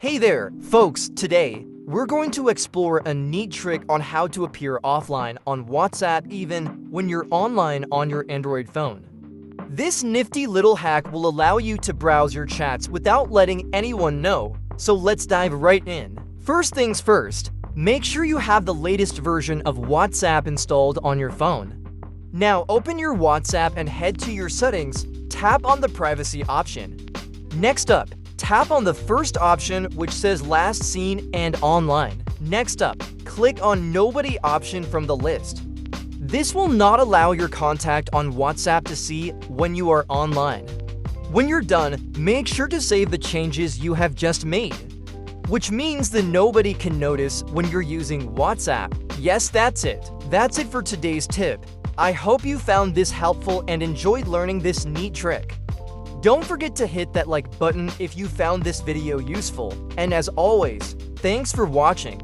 Hey there, folks. Today, we're going to explore a neat trick on how to appear offline on WhatsApp even when you're online on your Android phone. This nifty little hack will allow you to browse your chats without letting anyone know, so let's dive right in. First things first, make sure you have the latest version of WhatsApp installed on your phone. Now open your WhatsApp and head to your settings, tap on the privacy option. Next up, tap on the first option which says last seen and online. Next up, click on nobody option from the list. This will not allow your contact on WhatsApp to see when you are online. When you're done, make sure to save the changes you have just made, which means that nobody can notice when you're using WhatsApp. Yes, that's it. That's it for today's tip. I hope you found this helpful and enjoyed learning this neat trick. Don't forget to hit that like button if you found this video useful, and as always, thanks for watching.